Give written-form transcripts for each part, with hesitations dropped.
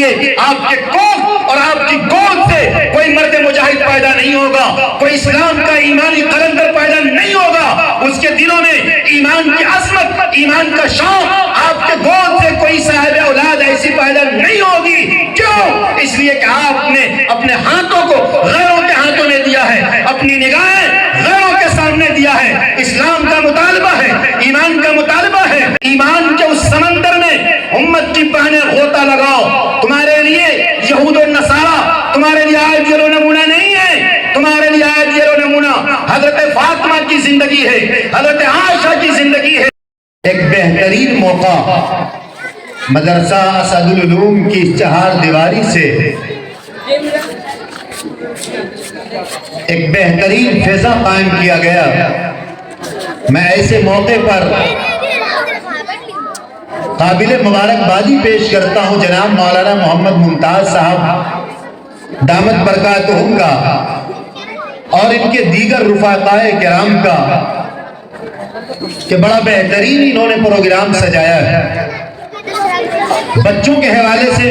رکھیے آپ کے کوکھ اور آپ کی گود سے کوئی مرد مجاہد پیدا نہیں ہوگا، کوئی اسلام کا ایمانی قلندر پیدا نہیں ہوگا، اس کے دلوں میں ایمان کی عظمت، ایمان کا شوق، آپ کے گود سے کوئی صاحب اولاد ایسی پیدا نہیں ہوگی۔ کیوں؟ اس لیے کہ آپ نے اپنے ہاتھوں کو غیروں کے ہاتھوں میں دیا ہے، اپنی نگاہیں غیروں کے سامنے دیا ہے۔ اسلام کا مطالبہ ہے، ایمان کا مطالبہ ہے، ایمان کے اس سمندر میں امت کی پہنے غوطہ لگاؤ۔ تمہارے لیے یہود و نصارہ تمہارے لیے آئیڈیل و نمونہ نہیں ہے، تمہارے لیے آئیڈیل و نمونہ حضرت فاطمہ کی زندگی ہے، حضرت عائشہ کی زندگی ہے۔ ایک بہترین موقع مدرسہ اسد العلوم کی چہار دیواری سے ایک بہترین فضا قائم کیا گیا۔ میں ایسے موقع پر قابل مبارکبادی پیش کرتا ہوں جناب مولانا محمد ممتاز صاحب دامت برکاتہم کا اور ان کے دیگر رفقائے کرام کا کہ بڑا بہترین انہوں نے پروگرام سجایا ہے بچوں کے حوالے سے۔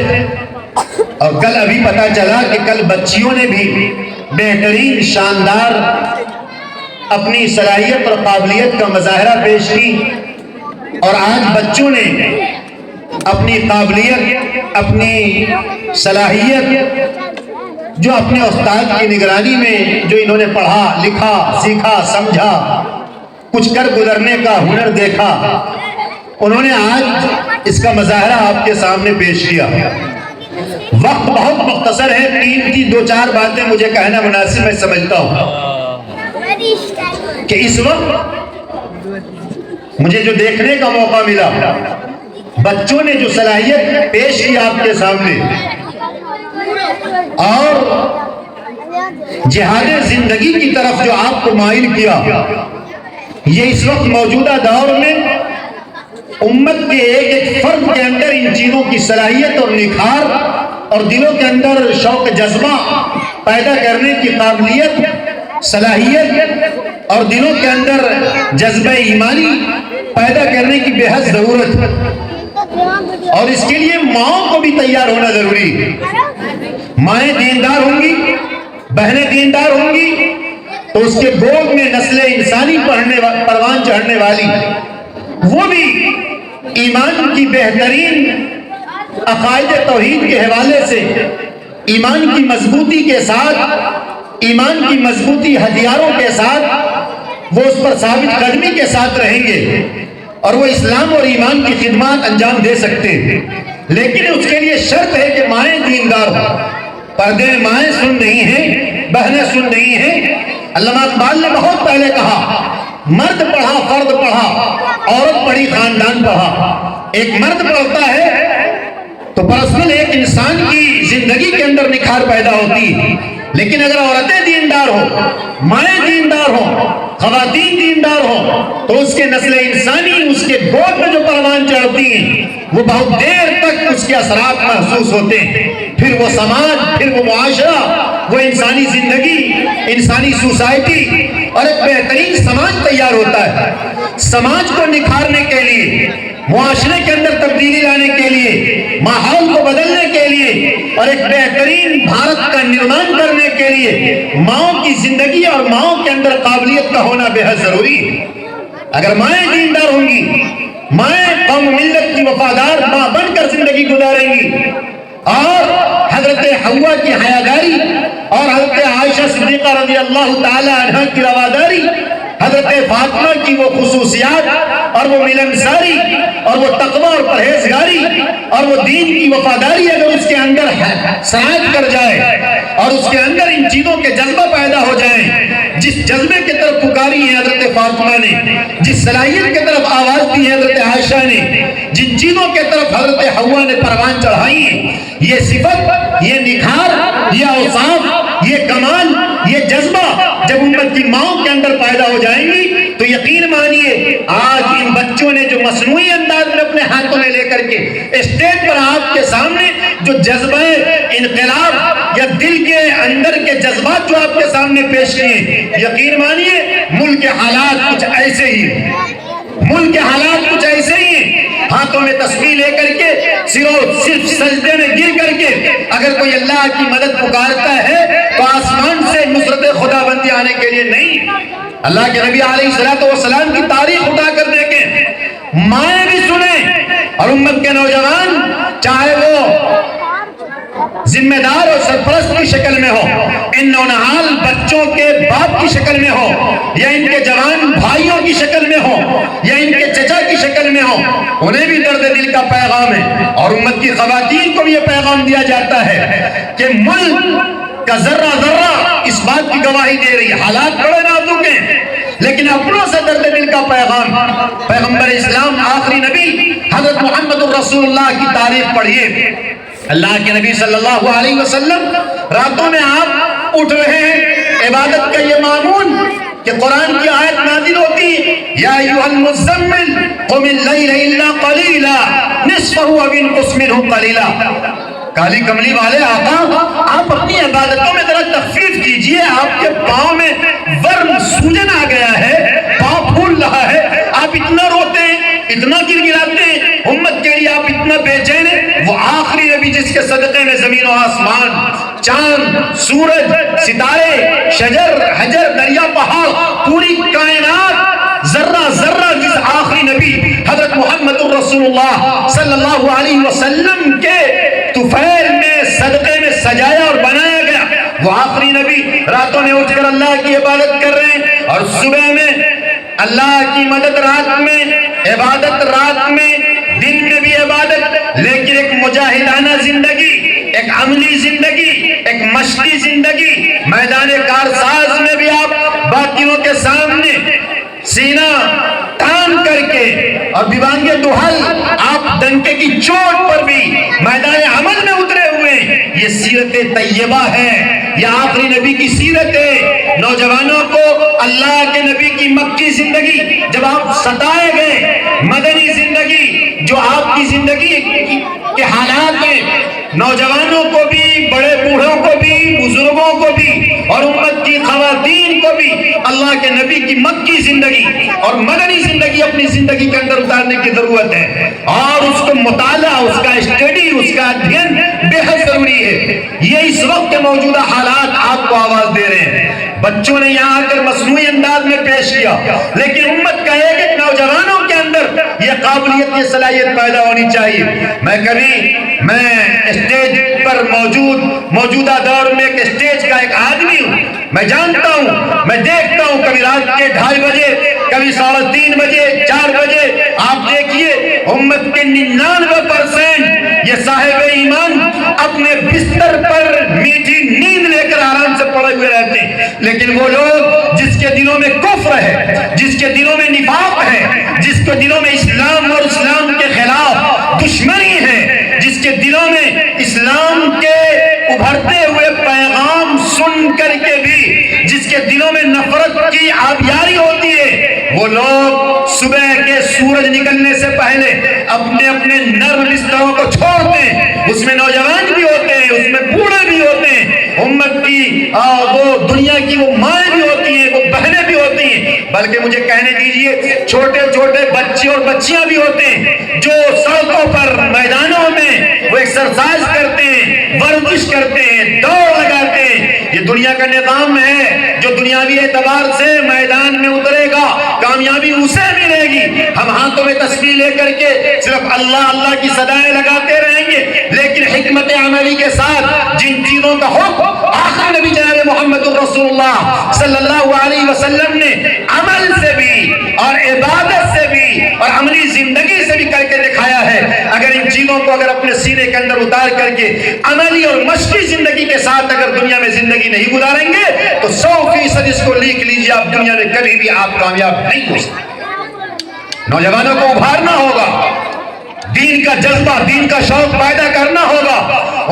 اور کل ابھی پتا چلا کہ کل بچیوں نے بھی بہترین شاندار اپنی صلاحیت اور قابلیت کا مظاہرہ پیش کی، اور آج بچوں نے اپنی قابلیت، اپنی صلاحیت جو اپنے استاد کی نگرانی میں جو انہوں نے پڑھا، لکھا، سیکھا، سمجھا، کچھ کر گزرنے کا ہنر دیکھا، انہوں نے آج اس کا مظاہرہ آپ کے سامنے پیش کیا۔ وقت بہت مختصر ہے، تین کی دو چار باتیں مجھے کہنا مناسب میں سمجھتا ہوں کہ اس وقت مجھے جو دیکھنے کا موقع ملا، بچوں نے جو صلاحیت پیش کی آپ کے سامنے اور جہاد زندگی کی طرف جو آپ کو مائل کیا، یہ اس وقت موجودہ دور میں امت کے ایک ایک فرد کے اندر ان چیزوں کی صلاحیت اور نکھار اور دلوں کے اندر شوق جذبہ پیدا کرنے کی قابلیت، صلاحیت اور دلوں کے اندر جذبہ ایمانی پیدا کرنے کی بے حد ضرورت ہے، اور اس کے لیے ماؤں کو بھی تیار ہونا ضروری ہے۔ مائیں دیندار ہوں گی، بہنیں دیندار ہوں گی تو اس کے گود میں نسل انسانی پروان چڑھنے والی، وہ بھی ایمان کی بہترین عقائد توحید کے حوالے سے ایمان کی مضبوطی کے ساتھ، ایمان کی مضبوطی ہتھیاروں کے ساتھ وہ اس پر ثابت قدمی کے ساتھ رہیں گے اور وہ اسلام اور ایمان کی خدمات انجام دے سکتے ہیں۔ لیکن اس کے لیے شرط ہے کہ مائیں دیندار ہوں۔ پردے میں مائیں سن رہی ہیں، بہنیں سن رہی ہیں۔ علامہ اقبال نے بہت پہلے کہا، مرد پڑھا فرد پڑھا، عورت پڑھی خاندان پڑھا۔ ایک مرد پڑھتا ہے تو پرسنل ایک انسان کی زندگی کے اندر نکھار پیدا ہوتی ہے، لیکن اگر عورتیں دیندار ہوں، مائیں دیندار ہوں، خواتین دیندار ہوں تو اس کے نسل انسانی، اس کے گود میں جو پروان چڑھتی ہیں وہ بہت دیر تک اس کے اثرات محسوس ہوتے ہیں۔ پھر وہ سماج، پھر وہ معاشرہ، وہ انسانی زندگی، انسانی سوسائٹی اور ایک بہترین سماج تیار ہوتا ہے۔ سماج کو نکھارنے کے لیے، معاشرے کے اندر تبدیلی لانے کے لیے، ماحول کو بدلنے کے لیے اور ایک بہترین بھارت کا نرمان کرنے کے لیے ماؤں کی زندگی اور ماؤں کے اندر قابلیت کا ہونا بے حد ضروری ہے۔ اگر مائیں دیندار ہوں گی، مائیں قوم ملت کی وفادار ماں بن کر زندگی گزاریں گی اور حضرت حوا کی حیاگاری اور حضرت عائشہ صدیقہ رضی اللہ تعالی عنہ کی رواداری، حضرت فاطمہ کی وہ خصوصیات اور وہ ملنساری اور وہ تقوی اور پرہیزگاری اور وہ دین کی وفاداری اگر اس کے اندر سرایت کر جائے اور اس کے اندر ان چیزوں کے جذبہ پیدا ہو جائیں، جس جذبے کی طرف پکاری ہے حضرت فاطمہ نے، جس صلاحیت کی طرف آواز دی ہے حضرت عائشہ نے، جن چیزوں کی طرف حضرت حوا نے پروان چڑھائی ہیں، یہ صفت، یہ نکھار، یہ اوصاف، یہ کمال، یہ جذبہ جب امت کی ماؤں کے اندر پیدا ہو جائیں گی تو یقین مانیے آج ان بچوں نے جو مصنوعی انداز میں اپنے ہاتھوں میں لے کر کے اسٹیج پر آپ کے سامنے جو جذبہ انقلاب یا دل کے اندر کے جذبات جو آپ کے سامنے پیش کیے، یقین مانیے ملک کے حالات کچھ ایسے ہی ہیں، ملک کے حالات کچھ ایسے ہی ہیں۔ ہاتھوں میں تسبیح لے کر کے صرف سجدے میں گر کر کے اگر کوئی اللہ کی مدد پکارتا ہے تو آسمان سے نصرت خدا بندی آنے کے لیے نہیں. اللہ کے نبی علیہ السلام کی تاریخ اٹھا کر دیکھیں، مائیں بھی سنیں اور امت کے نوجوان چاہے وہ ذمہ دار اور سرپرست کی شکل میں ہو، ان نونہال بچوں کے باپ کی شکل میں ہو، یا ان کے جوان بھائیوں کی شکل میں ہو، یا ان کے چچا کی شکل میں ہو، انہیں بھی درد دل کا پیغام ہے. اور امت کی خواتین کو بھی یہ پیغام دیا جاتا ہے کہ ملک کا ذرہ ذرہ اس بات کی گواہی دے رہی ہے. حالات بڑے نازک ہیں لیکن اپنوں سے درد دل کا پیغام. پیغمبر اسلام آخری نبی حضرت محمد الرسول اللہ کی تعریف پڑھیے. اللہ کے نبی صلی اللہ علیہ وسلم راتوں میں آپ اٹھ رہے ہیں، عبادت کا یہ معمول کہ قرآن کی آیت نازل ہوتی ہے، یا ایھا المزمل قم اللیل الا قلیلا نصفہ او انقص منہ قلیلا. کالی کملی والے آقا، آپ اپنی عبادتوں میں ذرا تخفیف کیجئے. آپ کے پاؤں میں ورم سوجن آ گیا ہے، پاؤں پھول رہا ہے، آپ اتنا روتے ہیں، اتنا گر گراتے ہیں، امت کے لیے آپ اتنا بے چین ہیں. وہ آخری نبی جس کے صدقے میں زمین و آسمان، چاند، سورج، ستارے، شجر، حجر، دریا، پہاڑ، پوری کائنات ذرہ ذرہ جس آخری نبی حضرت محمد الرسول اللہ صلی اللہ علیہ وسلم کے طفیل میں صدقے میں سجایا اور بنایا گیا، وہ آخری نبی راتوں میں اٹھ کر اللہ کی عبادت کر رہے ہیں، اور صبح میں اللہ کی مدد، رات میں عبادت، رات میں دن میں بھی عبادت. لیکن ایک مجاہدانہ زندگی، ایک عملی زندگی، ایک مشقی زندگی، میدان کارساز میں بھی آپ باقیوں کے سامنے سینہ تان کر کے اور دیوانگے دہل آپ ڈنکے کی چوٹ پر بھی میدان عمل میں اترے ہوئے. یہ سیرت طیبہ ہے، یہ آخری نبی کی سیرت ہے. نوجوانوں کو اللہ کے نبی کی مکی زندگی، جب آپ ستائے گئے، مدنی زندگی جو آپ کی زندگی کے حالات ہیں، نوجوانوں کو بھی، بڑے بوڑھوں کو بھی، بزرگوں کو بھی اور امت کی خواتین کو بھی اللہ کے نبی کی مکی زندگی اور مدنی زندگی اپنی زندگی کے اندر اتارنے کی ضرورت ہے. اور اس کو مطالعہ، اس کا اسٹڈی، اس کا ادھین بے حد ضروری ہے. یہ اس وقت کے موجودہ حالات آپ کو آواز دے رہے ہیں. بچوں نے یہاں آ کر مصنوعی انداز میں پیش کیا، لیکن امت کا ایک ایک نوجوانوں کے اندر یہ قابلیت، یہ صلاحیت پیدا ہونی چاہیے. میں اسٹیج پر موجودہ دور میں ایک اسٹیج کا ایک آدمی ہوں. میں جانتا ہوں، میں دیکھتا ہوں، کبھی رات کے 2:30 بجے، کبھی 3:30 بجے، 4 بجے آپ دیکھیے امت کے 99% یہ صاحب ایمان اپنے بستر پر میٹھی نیند لے کر آرام سے پڑے ہوئے رہتے ہیں. لیکن وہ لوگ جس کے دلوں میں کفر ہے، جس کے دلوں میں نفاق ہے، جس کے دلوں میں اسلام اور اسلام کے خلاف دشمنی ہے، جس کے دلوں میں اسلام کے ابھرتے ہوئے پیغام سن کر کے بھی جس کے دلوں میں نفرت کی آبیاری ہوتی ہے، وہ لوگ صبح کے سورج نکلنے سے پہلے اپنے اپنے نرم بستروں کو چھوڑتے ہیں. اس میں نوجوان بھی ہوتے ہیں، اس میں بوڑھے بھی ہوتے ہیں، امت کی وہ دنیا کی وہ مائیں بھی ہوتی ہیں، وہ بہنیں بھی ہوتی ہیں، بلکہ مجھے کہنے دیجئے چھوٹے چھوٹے بچے اور بچیاں بھی ہوتے ہیں جو سڑکوں پر، میدانوں میں وہ ایکسرسائز کرتے ہیں، ورزش کرتے ہیں، دوڑ لگاتے ہیں. یہ دنیا کا نظام ہے جو دنیاوی اعتبار سے میدان میں اترے گا، کامیابی اسے ملے گی. ہم ہاتھوں میں تسبیح لے کر کے صرف اللہ اللہ کی صدائیں لگاتے رہیں گے، لیکن حکمت عملی کے ساتھ جن چیزوں کا حکم آخر نبی جناب محمد الرسول اللہ صلی اللہ علیہ وسلم نے عمل سے بھی اور عبادت سے بھی اور عملی زندگی سے بھی کر کے دکھایا ہے، اگر ان چیزوں کو اگر اپنے سینے کے اندر اتار کر کے عملی اور مشقی زندگی کے ساتھ اگر دنیا میں زندگی نہیں گزاریں گے تو 100% اس کو لکھ لیجیے، آپ دنیا میں کبھی بھی آپ کامیاب نہیں ہو سکتے. نوجوانوں کو ابھارنا ہوگا، دین کا جذبہ، دین کا شوق پیدا کرنا ہوگا.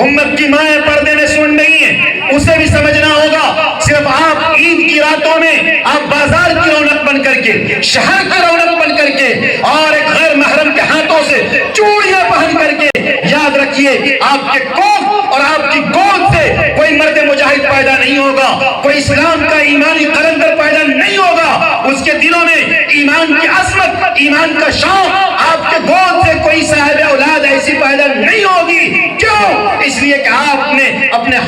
امت کی مائیں پردے میں سن رہی ہیں، اسے بھی سمجھنا ہوگا. صرف آپ عید کی راتوں میں آپ بازار کی رونق بن کر کے، شہر کی رونق بن کر کے اور ایک غیر محرم کے ہاتھوں سے چوڑیاں پہن کر کے، یاد رکھیے آپ کے کوکھ اور آپ کی گود سے کوئی مرد مجاہد پیدا نہیں ہوگا، کوئی اسلام کا ایمانی قلندر پیدا نہیں ہوگا. اس کے دلوں میں ایمان کی عظمت، ایمان کا شوق، آپ کے گود سے کوئی صاحب اولاد ایسی پیدا نہیں ہوگی. کیوں؟ اس لیے کہ آپ نے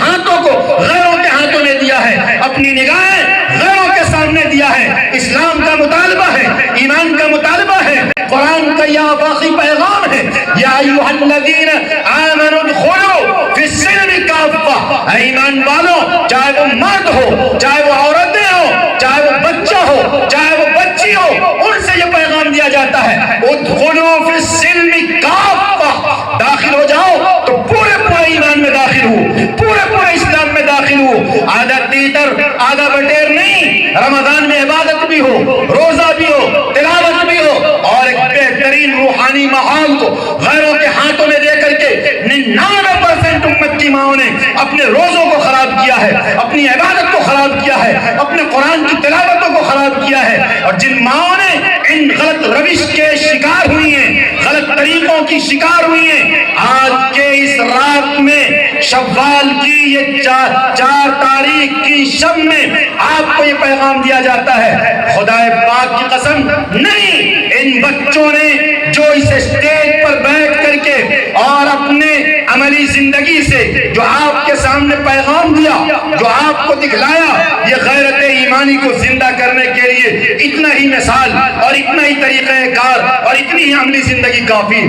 ہاتھوں کو غیروں کے ہاتھوں میں دیا ہے، اپنی نگاہیں غیروں کے سامنے دیا ہے۔ اسلام کا مطالبہ ہے، ایمان کا مطالبہ ہے، قرآن کا یہ آفاقی پیغام ہے، یا ایھا الذین آمنوا ادخلوا فی السلم کافہ، اے ایمان والو، چاہے وہ مرد ہو، چاہے وہ عورتیں ہو، چاہے وہ بچہ ہو، چاہے وہ بچی ہو، ان سے یہ پیغام دیا جاتا ہے، ادخلوا فی السلم کافہ، داخل ہو جاؤ تو پورے ایمان میں داخل ہو، پورے اسلام میں داخل ہو، آدھا تیتر آدھا بٹیر نہیں، رمضان میں عبادت بھی ہو، روزہ بھی ہو، تلاوت بھی ہو، اور ایک بہترین روحانی ماحول کو غیروں کے ہاتھوں میں دے کر کے 99% امت کی ماؤں نے اپنے روزوں کو خراب کیا ہے، اپنی عبادت کو خراب کیا ہے، اپنے قرآن کی تلاوتوں کو خراب کیا ہے، اور جن ماؤں نے ان غلط روش کے شکار ہوئی ہیں، غلط طریقوں کی شکار ہوئی ہیں، آج کے اس رات میں شوال کی یہ 4 تاریخ کی شب میں آپ کو یہ پیغام دیا جاتا ہے، خدا پاک کی قسم نہیں، ان بچوں نے جو اس اسٹیج پر بیٹھ کر کے اور اپنے عملی زندگی سے جو آپ کے سامنے پیغام دیا، جو آپ کو دکھلایا، یہ غیرت ایمانی کو زندہ کرنے کے لیے اتنا ہی مثال اور اتنا ہی طریقہ کار اور اتنی ہی عملی زندگی کافی۔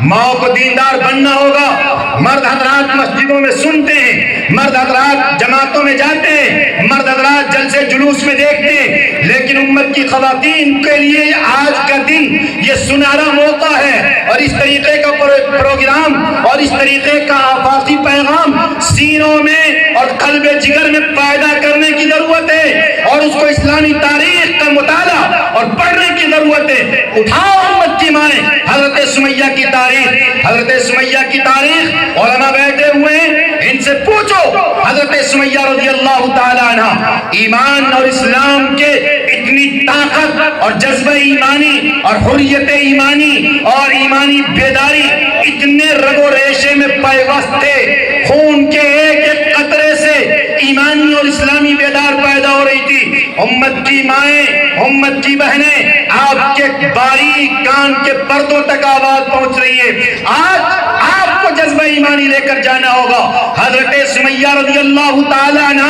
ماں کو دیندار بننا ہوگا۔ مرد حضرات مسجدوں میں سنتے ہیں، مرد حضرات جماعتوں میں جاتے ہیں، مرد حضرات جلسے جلوس میں دیکھتے ہیں، لیکن امت کی خواتین کے لیے آج کا دن یہ سنہرا موقع ہے، اور اس طریقے کا پروگرام اور اس طریقے کا آفاقی پیغام سینوں میں اور قلب جگر میں پیدا کرنے کی ضرورت ہے، اور اس کو اسلامی تاریخ کا مطالعہ اور پڑھنے کی ضرورت ہے۔ اٹھاؤ امت کی مائیں، حضرت سمیہ کی تاریخ، حضرت سمیہ کی تاریخ، علماء بیٹھے ہوئے ہیں، ان سے پوچھو حضرت سمیہ رضی اللہ تعالی عنہ ایمان اور اسلام کے اتنی طاقت اور جذبہ ایمانی اور حریت ایمانی اور ایمانی بیداری اتنے رگ و ریشے میں پیوست تھے، خون کے ایک ایک قطرے سے ایمانی اور اسلامی بیدار پیدا ہو رہی تھی۔ امت کی مائیں، امت کی بہنیں، آپ کے باریک کان کے پردوں تک آواز پہنچ رہی ہے، آج آپ کو جذبہ ایمانی لے کر جانا ہوگا۔ حضرت سمیہ رضی اللہ تعالی عنہ،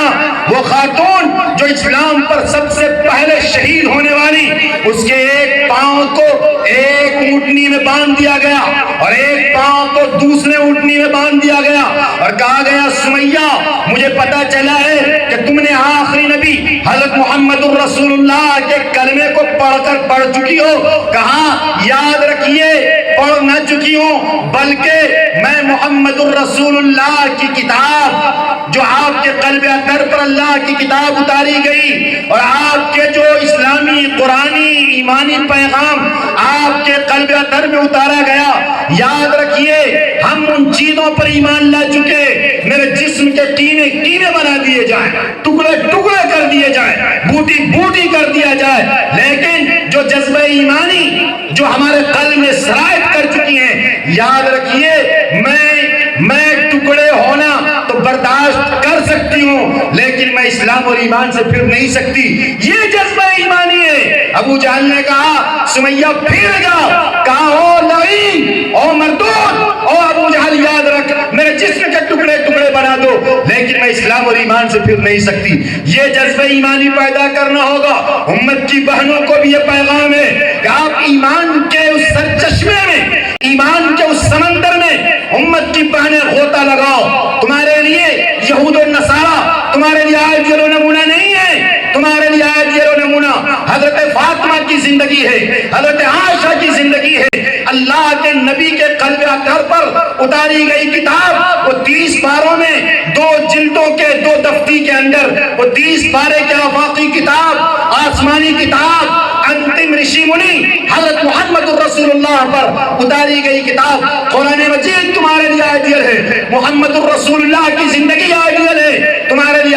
وہ خاتون جو اسلام پر سب سے پہلے شہید ہونے والی، اس کے ایک پاؤں کو ایک اونٹنی میں باندھ دیا گیا اور ایک پاؤں کو دوسرے اونٹنی میں باندھ دیا گیا، اور کہا گیا سمیہ مجھے پتا چلا ہے کہ تم نے آخری نبی حضرت محمد الرسول اللہ کے کلمے کو پڑھ چکی ہو۔ کہا یاد رکھیے پڑھ نہ چکی ہوں، بلکہ میں محمد الرسول اللہ کی کتاب جو آپ کے قلب اطہر پر اللہ کی کتاب اتاری گئی اور آپ کے جو اسلامی قرآنی ایمانی پیغام آپ کے قلب اطہر میں اتارا گیا، یاد رکھیے ہم ان چیزوں پر ایمان لا چکے، میرے جسم کے کینے کینے بنا دیے جائیں، ٹکڑے ٹکڑے کر دیے جائیں، بوٹی بوٹی کر دیا جائے، لیکن جو جذبہ ایمانی جو ہمارے قلب میں سرایت کر چکی ہیں، یاد رکھیے میں ٹکڑے ہونا تو برداشت کر سکتی ہوں، لیکن میں اسلام اور ایمان سے پھر نہیں سکتی۔ یہ جذبہ ایمانی ہے۔ ابو جہل نے کہا سمیہ پھر جاؤ، کہا او لعین، او مردود، او ابو جہل یاد رکھ میرے جسم کے ٹکڑے ٹکڑے بنا دو، لیکن میں اسلام اور ایمان سے پھر نہیں سکتی۔ یہ جذبہ ایمانی پیدا کرنا ہوگا۔ امت کی بہنوں کو بھی یہ پیغام ہے کہ آپ ایمان کے اس سرچشمے میں، ایمان کے اس سمندر میں امت کی بہنیں غوطہ لگاؤ۔ تمہارے لیے یہود و نصارہ تمہارے لیے آئیڈیل و نمونہ نہیں ہے، تمہارے لیے آئیڈیل و نمونہ حضرت فاطمہ کی زندگی ہے، حضرت عائشہ کی زندگی ہے۔ اللہ کے نبی کے قلب اطہر پر اتاری گئی کتاب، وہ 30 پاروں میں 2 جلدوں کے 2 دفتی کے اندر وہ 30 پارے کے آفاقی کتاب، آسمانی کتاب، انتم رشی منی حضرت محمد الرسول اللہ پر اتاری گئی کتاب۔ قرآن مجید تمہارے لیے آئیڈیل ہے، محمد الرسول اللہ کی زندگی آئیڈیل ہے تمہارے لیے۔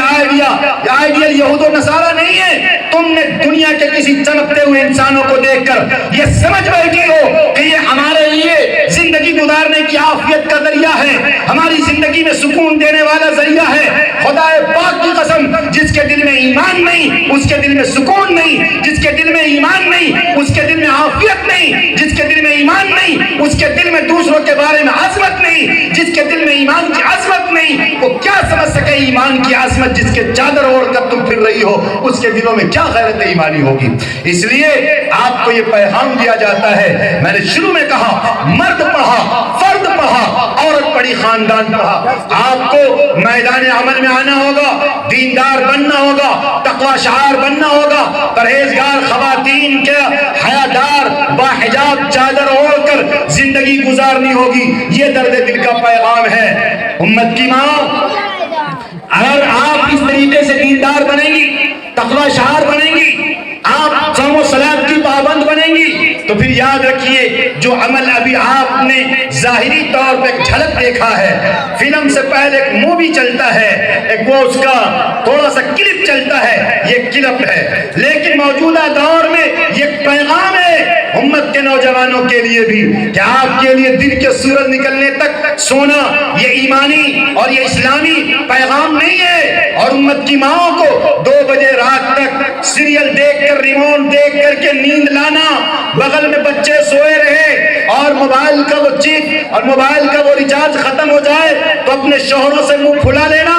آئیڈیل یہود و نصارہ نہیں ہے۔ تم نے دنیا کے کسی چمکتے ہوئے انسانوں کو دیکھ کر یہ سمجھ بیٹھی ہو کہ یہ ہمارے لیے زندگی گزارنے کی عافیت کا ذریعہ ہے، ہماری زندگی میں سکون دینے والا ذریعہ ہے۔ خدا پاک کی قسم، جس کے دل میں ایمان نہیں اس کے دل میں سکون نہیں، جس کے دل میں ایمان نہیں اس کے دل میں عافیت نہیں، جس کے دل میں ایمان نہیں اس کے دل میں دوسروں کے بارے میں عظمت نہیں، جس کے دل میں ایمان کی عظمت نہیں وہ کیا سمجھ سکے ایمان کی عظمت جس کے چادر اوڑھ کر تم پھر رہی ہو، اس کے دلوں میں کیا غیرت ایمانی ہوگی؟ اس لیے آپ کو یہ پیغام دیا جاتا ہے، میں نے شروع میں کہا مرد پڑھا، فرد پڑھا، عورت پڑھی، خاندان پڑھا۔ آپ کو میدان عمل میں آنا ہوگا، دیندار بننا ہوگا، تقوی شعار بننا ہوگا، پرہیزگار خواتین کے حیادار باحجاب چادر اوڑھ کر زندگی گزارنی ہوگی۔ یہ درد دل کا پیغام ہے۔ امت کی ماں، اگر آپ اس طریقے سے دیندار بنیں گی، تقوی شعار بنیں گی، آپ صوم و صلاۃ کی پابند بنیں گی، تو پھر یاد رکھیے جو عمل ابھی آپ نے ظاہری طور پہ ایک جھلک دیکھا ہے، فلم سے پہلے ایک مووی چلتا ہے، ایک وہ اس کا تھوڑا سا کلپ چلتا ہے، یہ کلپ ہے، لیکن موجودہ دور میں یہ پیغام ہے امت کے نوجوانوں کے لیے بھی کہ آپ کے لیے دن کے سورج نکلنے تک سونا یہ ایمانی اور یہ اسلامی پیغام نہیں ہے، اور امت کی ماؤں کو 2 بجے رات تک سیریل دیکھ کر، ریموٹ دیکھ کر کے نیند لانا، بغل میں بچے سوئے رہے اور موبائل کا وہ چپ اور موبائل کا وہ ریچارج ختم ہو جائے تو اپنے شوہروں سے منہ پھلا لینا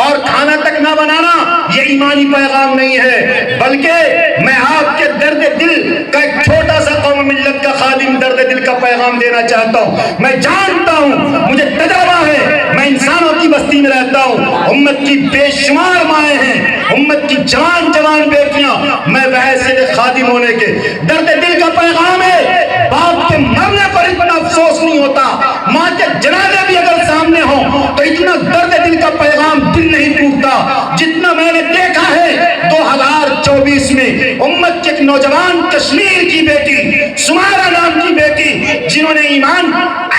اور کھانا تک نہ بنانا، یہ ایمانی پیغام نہیں ہے، بلکہ میں آپ کے درد دل کا ایک چھوٹا سا قوم ملت کا خادم درد دل کا پیغام دینا چاہتا ہوں۔ میں جانتا ہوں، مجھے تجربہ ہے، میں انسانوں کی بستی میں رہتا ہوں، امت کی بے شمار مائیں ہیں، امت کی جوان جوان بیٹیاں، میں بحیثیت خادم ہونے کے درد دل کا پیغام ہے۔ باپ کے مرنے پر اتنا افسوس نہیں ہوتا، ماں کے جنازے بھی اگر سامنے ہوں تو اتنا درد دل کا پیغام دل نہیں ٹوٹتا جتنا میں نے دیکھا ہے 2024 میں امت کے ایک نوجوان کشمیر کی بیٹی، سمارا نام کی بیٹی، جنہوں نے ایمان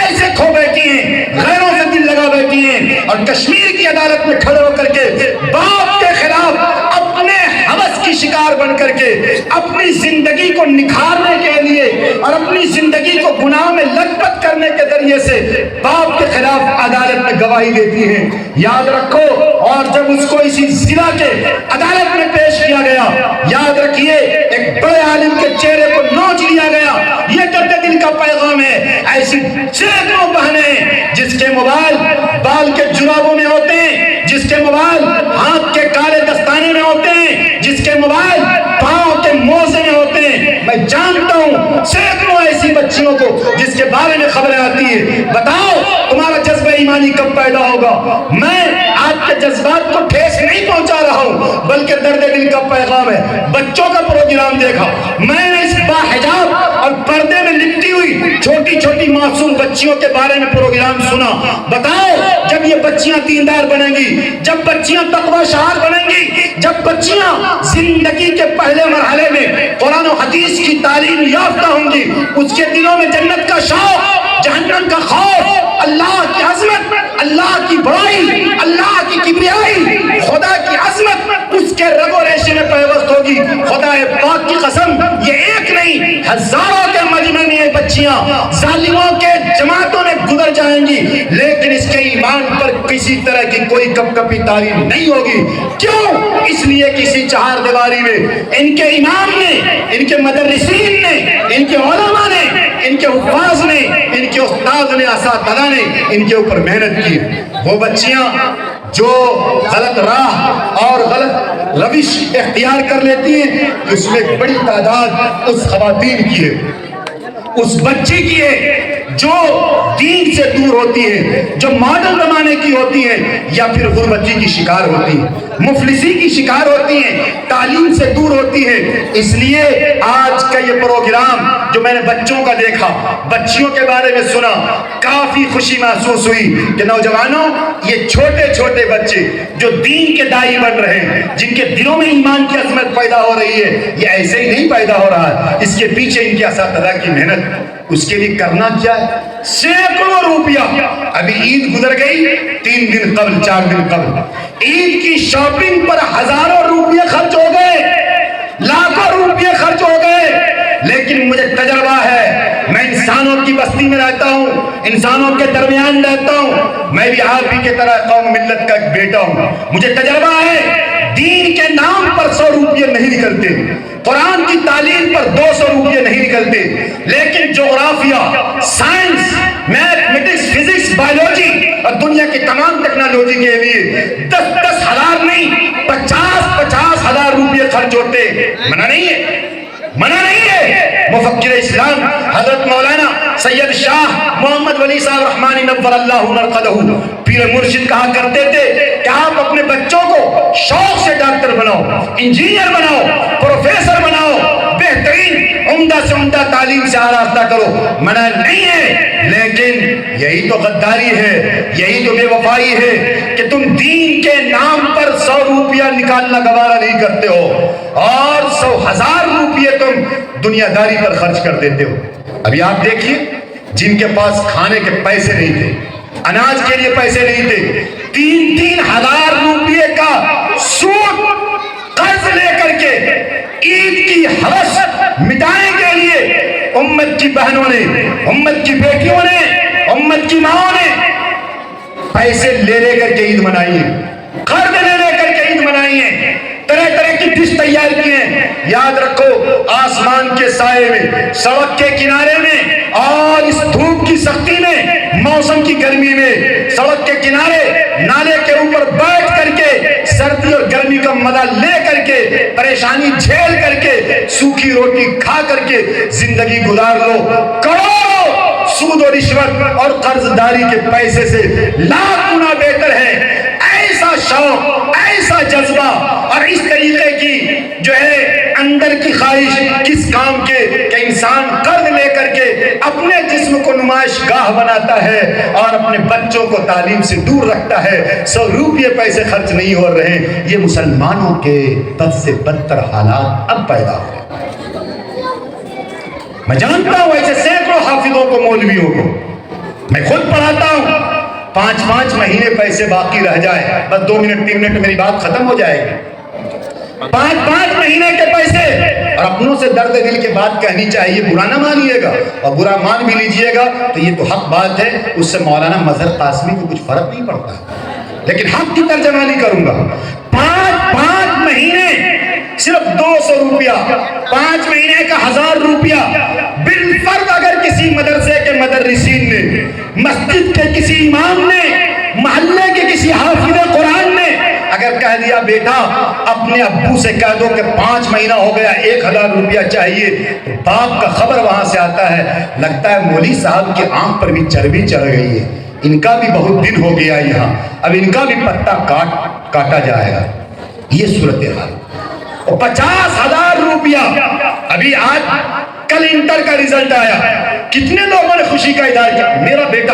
ایسے کھو بیٹھی ہیں، غیروں سے دل لگا بیٹھی ہیں، اور کشمیر کی عدالت میں کھڑے ہو کر کے باپ کے خلاف اپنے ہوس کی شکار بن کر کے اپنی زندگی کو نکھارنے کے لیے اور اپنی زندگی کو گناہ میں لت پت کرنے کے ذریعے سے باپ کے خلاف عدالت میں گواہی دیتی ہیں۔ یاد رکھو، اور جب اس کو اسی ضلع کے عدالت میں پیش کیا گیا، یاد رکھیے ایک بڑے عالم کے چہرے کو نوچ لیا گیا۔ یہ درد دل کا پیغام ہے۔ ایسی سینکڑوں بہنیں جس کے موبائل بال کے جرابوں میں ہوتے ہیں، جس کے موبائل ہاتھ کے کالے دستانے میں ہوتے ہیں، جس کے موبائل پاؤں کے موزے میں ہوتے ہیں، میں جانتا ہوں سینکڑوں ایسی بچیوں کو جس کے بارے میں خبریں آتی ہیں۔ بتاؤ تمہارا جذبہ ایمانی کب پیدا ہوگا؟ میں آپ کے جذبات کو ٹھیس نہیں پہنچا رہا ہوں، بلکہ درد دل کا پیغام ہے۔ بچوں کا پروگرام دیکھا میں نے، اس باحجاب اور پردے میں لپٹی ہوئی چھوٹی چھوٹی معصوم بچیوں کے بارے میں پروگرام سنا۔ بتاؤ جب یہ بچیاں دیندار بنیں گی، جب بچیاں تقوی شعار بنیں گی، جب بچیاں زندگی کے پہلے مرحلے میں قرآن و حدیث کی تعلیم یافتہ ہوں گی، اس کے دلوں میں جنت کا شوق، جہنم کا خوف، اللہ کی عظمت، اللہ کی بڑائی، اللہ کی کبریائی، خدا کی عظمت اس کے رگ و ریشے میں پیوست ہوگی۔ خدا پاک کی قسم، یہ ایک نہیں ہزاروں کے مجمع میں یہ بچیاں ظالموں کے جماعتوں میں گزر جائیں گی، لیکن اس کے ایمان پر کسی طرح کی کوئی کپ کپی تعلیم نہیں ہوگی۔ کیوں؟ اس لیے کسی چہار دیواری میں ان کے امام نے، ان کے مدرسین نے، ان کے علماء نے، ان کے حفاظ نے، ان کے استاد نے، اساتذہ نے ان کے اوپر محنت کی۔ وہ بچیاں جو غلط راہ اور غلط روش اختیار کر لیتی ہیں، اس میں ایک بڑی تعداد اس خواتین کی ہے، اس بچی کی ہے جو دین سے دور ہوتی ہے، جو ماڈل زمانے کی ہوتی ہے، یا پھر غربتی کی شکار ہوتی ہے، مفلسی کی شکار ہوتی ہیں، تعلیم سے دور ہوتی ہے۔ اس لیے آج کا یہ پروگرام جو میں نے بچوں کا دیکھا، بچیوں کے بارے میں سنا، کافی خوشی محسوس ہوئی کہ نوجوانوں، یہ چھوٹے چھوٹے بچے جو دین کے داعی بن رہے ہیں، جن کے دلوں میں ایمان کی عظمت پیدا ہو رہی ہے، یہ ایسے ہی نہیں پیدا ہو رہا ہے، اس کے پیچھے ان کے اساتذہ کی محنت۔ اس کے لیے کرنا کیا ہے؟ سینکڑوں روپیہ، ابھی عید گزر گئی 3 دن قبل، 4 دن قبل، عید کی شاپنگ پر ہزاروں روپیے خرچ ہو گئے، لاکھوں روپیے خرچ ہو گئے، لیکن مجھے تجربہ ہے، میں انسانوں کی بستی میں رہتا ہوں، انسانوں کے درمیان رہتا ہوں، میں بھی آپ ہی کی طرح قوم ملت کا ایک بیٹا ہوں، مجھے تجربہ ہے دین کے نام پر 100 روپیے نہیں نکلتے، قرآن کی تعلیم پر 200 روپیے نہیں نکلتے، لیکن جغرافیہ، سائنس، میتھمیٹکس، فزکس، بایولوجی اور دنیا کے تمام ٹیکنالوجی کے لیے 10,000 نہیں 50,000 روپے خرچ ہوتے، منع نہیں ہے، منع نہیں ہے۔ مفکر اسلام حضرت مولانا سید شاہ محمد ولی صاحب رحمانی نور اللہ مرقدہ پیر مرشد کہا کرتے تھے کہ آپ اپنے بچوں کو شوق سے ڈاکٹر بناؤ، انجینئر بناؤ، پروفیسر بناؤ، بہترین عمدہ سے عمدہ تعلیم سے آراستہ کرو، منع نہیں ہے، لیکن یہی تو غداری ہے، یہی تو بے وفائی ہے کہ تم دین کے نام پر 100 روپیہ نکالنا گوارا نہیں کرتے ہو اور 100,000 روپیے تم دنیا داری پر خرچ کر دیتے ہو۔ ابھی آپ دیکھیے جن کے پاس کھانے کے پیسے نہیں تھے، اناج کے لیے پیسے نہیں تھے، 3,000 روپیے کا سود قرض لے کر کے عید کی ہوس مٹانے کے لیے امت کی بہنوں نے، امت کی بیٹیوں نے، امت کی ماں نے پیسے لے کر کے عید منائی ہے، قرض لے کر کے عید منائی ہے، طرح طرح کی ڈش تیار کی ہیں۔ یاد رکھو آسمان کے سائے میں، سڑک کے کنارے میں اور اس دھوپ کی سختی میں، موسم کی گرمی میں، سڑک کے کنارے نالے کے اوپر بیٹھ کر کے سردی اور گرمی کا مزہ لے کر کے، پریشانی جھیل کر کے، سوکھی روٹی کھا کر کے زندگی گزار لو۔ کروڑوں سود و رشوت اور قرض داری کے پیسے سے لاکھ گنا بہتر ہے ایسا شوق، ایسا جذبہ اور اس طریقے کی جو ہے اندر کی خواہش کس کام کے کہ انسان قرض لے کر کے اپنے جسم کو نمائش گاہ بناتا ہے اور اپنے بچوں کو تعلیم سے دور رکھتا ہے۔ 100 روپے پیسے خرچ نہیں ہو رہے، یہ مسلمانوں کے بد سے بدتر حالات اب پیدا ہو رہے ہیں۔ میں جانتا ہوں ایسے سینکڑوں حافظوں کو، مولویوں کو، میں خود پڑھاتا ہوں، 5 مہینے پیسے باقی رہ جائے، بس 2 منٹ 3 منٹ میری بات ختم ہو جائے گی، 5 مہینے کے پیسے، اور اپنوں سے درد دل کے بات کہنی چاہیے، برا نہ مانیے گا، اور برا مان بھی لیجئے گا تو یہ تو حق بات ہے، اس سے مولانا مظہر قاسمی کو کچھ فرق نہیں پڑتا، لیکن حق کی ترجمانی کروں گا۔ 5 مہینے صرف 200 روپیہ، 5 مہینے کا 1000 روپیہ بالفرض اگر کسی مدرسے کے مدرسین نے، مسجد کے کسی امام نے، محلے کے کسی حافظ قرآن نے اگر کہہ دیا بیٹا اپنے ابو سے کہہ دو کہ 5 مہینہ ہو گیا 1000 روپیہ چاہیے، تو باپ کا خبر وہاں سے آتا ہے، لگتا ہے مولوی صاحب کی آنکھ پر بھی چربی چڑھ گئی ہے، ان کا بھی بہت دن ہو گیا یہاں، اب ان کا بھی پتہ کاٹا جائے گا۔ یہ صورتحال، اور 50,000 روپیہ، ابھی آج کل انٹر کا رزلٹ آیا، کتنے لوگوں نے خوشی کا اظہار کیا، میرا بیٹا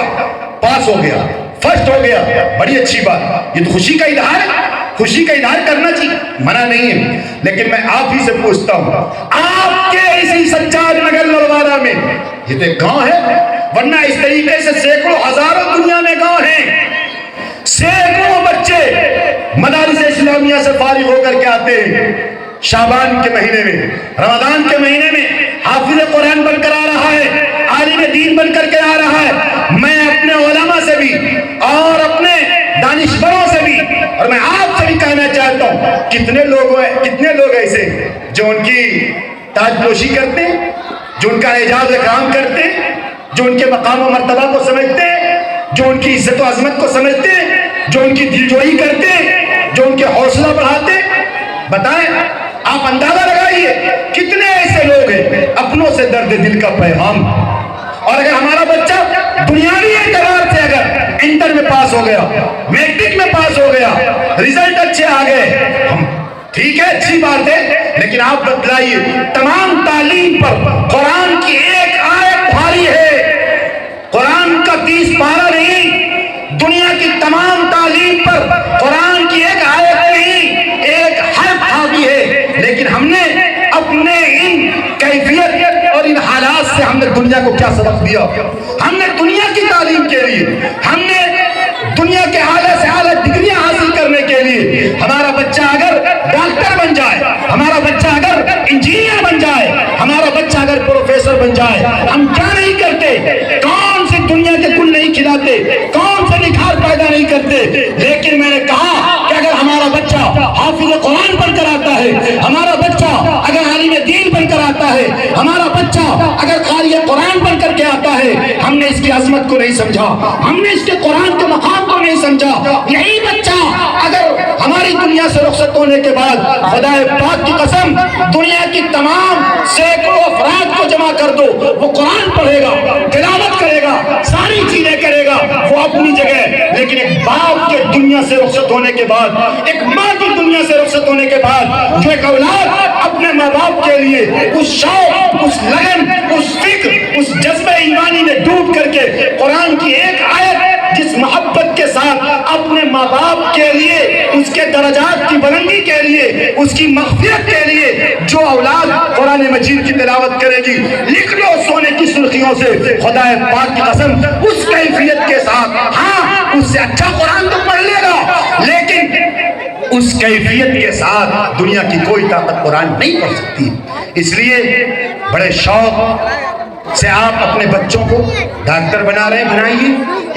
پاس ہو گیا، فرسٹ ہو گیا، بڑی اچھی بات، یہ تو خوشی کا اظہار ہے، خوشی کا اظہار کرنا چاہیے، منع نہیں ہے، لیکن میں آپ ہی سے پوچھتا ہوں، آپ کے اسی سجاد نگر لڑوارہ میں، یہ تو ایک گاؤں ہے، ورنہ اس طریقے سے سینکڑوں ہزاروں دنیا میں گاؤں ہیں، سینکڑوں بچے مدارس اسلامیہ سے فارغ ہو کر کے آتے ہیں، شعبان کے مہینے میں، رمضان کے مہینے میں حافظ قرآن بن کر آ رہا ہے، عالم دین بن کر کے آ رہا ہے۔ میں اپنے علماء سے بھی اور اپنے دانشوروں سے بھی اور میں آپ سے بھی کہنا چاہتا ہوں، کتنے لوگ ایسے جو ان کی تاج پوشی کرتے ہیں، جو ان کا اعزاز اکرام کرتے ہیں، جو ان کے مقام و مرتبہ کو سمجھتے ہیں، جو ان کی عزت و عظمت کو سمجھتے ہیں، جو ان کی دلجوئی کرتے ہیں، جو ان کے حوصلہ بڑھاتے ہیں۔ بتائیں، آپ اندازہ لگائیے کتنے ایسے لوگ ہیں اپنوں سے درد دل کا پیغام، اور اگر ہمارا بچہ دنیاوی اعتبار سے اگر انٹر میں پاس ہو گیا، میٹرک میں پاس ہو گیا، رزلٹ اچھے آ گئے، ہم ٹھیک ہے، اچھی بات ہے، لیکن آپ بتلائیے تمام تعلیم پر قرآن کی ایک آیت بھاری ہے، قرآن کا 30 پارہ نہیں، دنیا کی تمام تعلیم پر قرآن کی ایک آیت نہیں، ایک حرف حاوی ہے، لیکن ہم نے اپنے ان کیفیت اور ان حالات سے ہم نے دنیا کو کیا سبق دیا؟ ہم نے دنیا کی تعلیم کے لیے، ہم نے دنیا کے اعلیٰ سے اعلیٰ ڈگریاں حاصل کرنے کے لیے، ہمارا بچہ اگر ڈاکٹر بن جائے، ہمارا بچہ اگر انجینئر بن جائے، ہمارا بچہ اگر پروفیسر بن جائے، ہم کیا نہیں کرتے؟ کون سی دنیا کے گل نہیں کھلاتے، کون سے نکھار پیدا نہیں کرتے، لیکن میں نے کہا کہ اگر ہمارا بچہ حافظ قرآن بن کر آتا ہے، ہمارا بچہ اگر عالم دین بن کر آتا ہے، ہمارا بچہ اگر قاری قرآن بن کر کے آتا ہے، ہم نے اس کی عظمت کو نہیں سمجھا، ہم نے اس کے قرآن کے مقام کو نہیں سمجھا. یہی بچہ اگر ہماری دنیا سے رخصت ہونے کے بعد خدا پاک کی قسم دنیا کی تمام سینکڑوں افراد کو جمع کر دو, وہ قرآن پڑھے گا, تلاوت کرے گا, ساری چیزیں کرے گا, وہ اپنی جگہ. لیکن ایک باپ کے دنیا سے رخصت ہونے کے بعد, ایک ماں کی دنیا سے رخصت ہونے کے بعد, جو ایک اولاد اپنے ماں باپ کے لیے اس شوق, اس لگن, اس فکر, اس جذبہ ایمانی میں ڈوب کر کے قرآن کی ایک آیت جس محبت کے ساتھ اپنے ماں باپ کے لیے, اس کے درجات کی بلندی کے لیے, اس کی مغفرت کے لیے جو اولاد قرآن مجید کی تلاوت کرے گی, لکھ لو سونے کی سرخیوں سے, خدا پاک کی قسم اس کیفیت کے ساتھ, ہاں اس سے اچھا قرآن تو پڑھ لے گا, لیکن اس کیفیت کے ساتھ دنیا کی کوئی طاقت قرآن نہیں پڑھ سکتی. اس لیے بڑے شوق سے آپ اپنے بچوں کو ڈاکٹر بنا رہے بنائیے,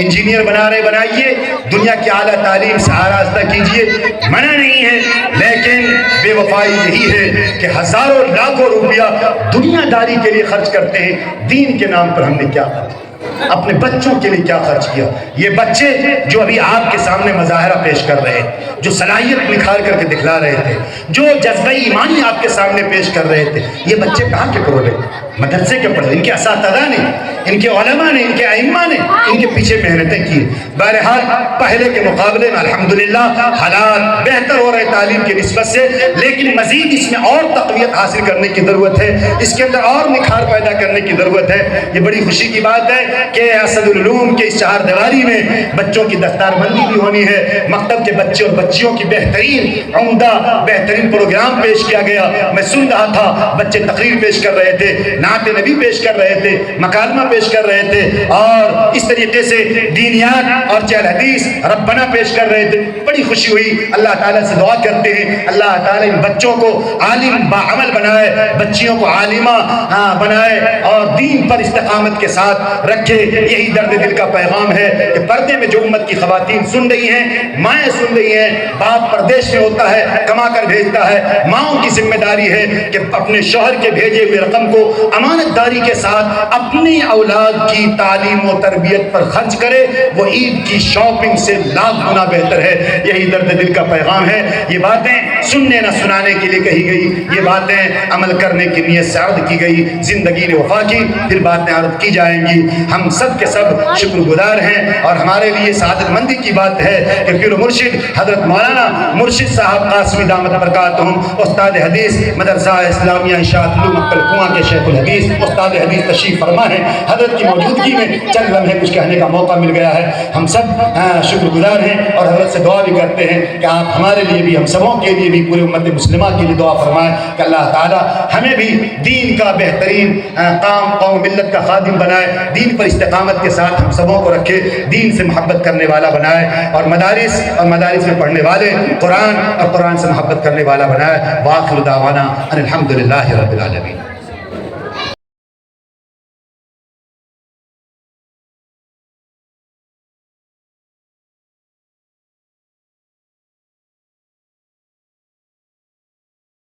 انجینئر بنا رہے بنائیے, دنیا کی اعلیٰ تعلیم سے آراستہ کیجیے, منع نہیں ہے. لیکن بے وفائی یہی ہے کہ ہزاروں لاکھوں روپیہ دنیا داری کے لیے خرچ کرتے ہیں, دین کے نام پر ہم نے کیا خرچ کیا, اپنے بچوں کے لیے کیا خرچ کیا. یہ بچے جو ابھی آپ کے سامنے مظاہرہ پیش کر رہے ہیں, جو صلاحیت نکھار کر کے دکھلا رہے تھے, جو جذبہ ایمانی آپ کے سامنے پیش کر رہے تھے, یہ بچے کہاں کے پڑھے, مدرسے کے پڑھے, ان کے اساتذہ نے, ان کے علماء نے, ان کے ائمہ نے ان کے پیچھے محنتیں کی. بہرحال پہلے کے مقابلے میں الحمدللہ حالات بہتر ہو رہے تعلیم کی نسبت سے, لیکن مزید اس میں اور تقویت حاصل کرنے کی ضرورت ہے, اس کے اندر اور نکھار پیدا کرنے کی ضرورت ہے. یہ بڑی خوشی کی بات ہے کہ اسد العلوم کے اس چہار دیواری میں بچوں کی دستار بندی بھی ہونی ہے. مکتب کے بچے اور بچیوں کی بہترین عمدہ بہترین پروگرام پیش کیا گیا. میں سن رہا تھا, بچے تقریر پیش کر رہے تھے, نعت نبی پیش کر رہے تھے, مکالمہ پیش کر رہے تھے, اور اس طریقے سے دینیات اور چہل حدیث ربنا پیش کر رہے تھے. بڑی خوشی ہوئی. اللہ تعالیٰ سے دعا کرتے ہیں اللہ تعالیٰ ان بچوں کو عالم باعمل بنائے, بچیوں کو عالمہ بنائے اور دین پر استقامت کے ساتھ رکھے. یہی درد دل کا پیغام ہے کہ پردے میں جو امت کی خواتین سن رہی ہیں, مائیں سن رہی ہیں, باپ پردیش میں ہوتا ہے, کما کر بھیجتا ہے, ماؤں کی ذمہ داری ہے کہ اپنے شوہر کے بھیجے ہوئے رقم کو امانت داری کے ساتھ اپنی اولاد کی تعلیم و تربیت پر خرچ کرے. وہ عید کی شاپنگ سے لاکھ گنا بہتر ہے. یہی درد دل کا پیغام ہے. یہ باتیں سننے نہ سنانے کے لیے کہی گئی, یہ باتیں عمل کرنے کی نیت سے عرض کی گئی. زندگی نے وفا کی, پھر باتیں عرض کی جائیں گی. ہم سب کے سب شکر گزار ہیں, اور ہمارے لیے سعادت مندی کی بات ہے کہ پھر مرشد حضرت مولانا مرشد صاحب قاسمی دامت برکاتہم, استاد حدیث مدرسہ اسلامیہ اشاعت علوم مکتل کنواں کے شیخ الحدیث استاد حدیث تشریف فرما ہے. حضرت کی موجودگی میں چند لمحے کچھ کہنے کا موقع مل گیا ہے. ہم سب شکر گزار ہیں اور حضرت سے دعا بھی کرتے ہیں کہ آپ ہمارے لیے بھی, ہم سبوں کے لیے بھی, پورے امت مسلمہ کے لیے دعا فرمائیں کہ اللہ تعالیٰ ہمیں بھی دین کا بہترین کام, قوم ملت کا خادم بنائے, دین پر استقامت کے ساتھ ہم سبوں کو رکھے, دین سے محبت کرنے والا بنائے, اور مدارس میں پڑھنے والے قرآن اور قرآن سے محبت کرنے والا بنائے. وآخر دعوانا ان الحمدللہ رب العالمین.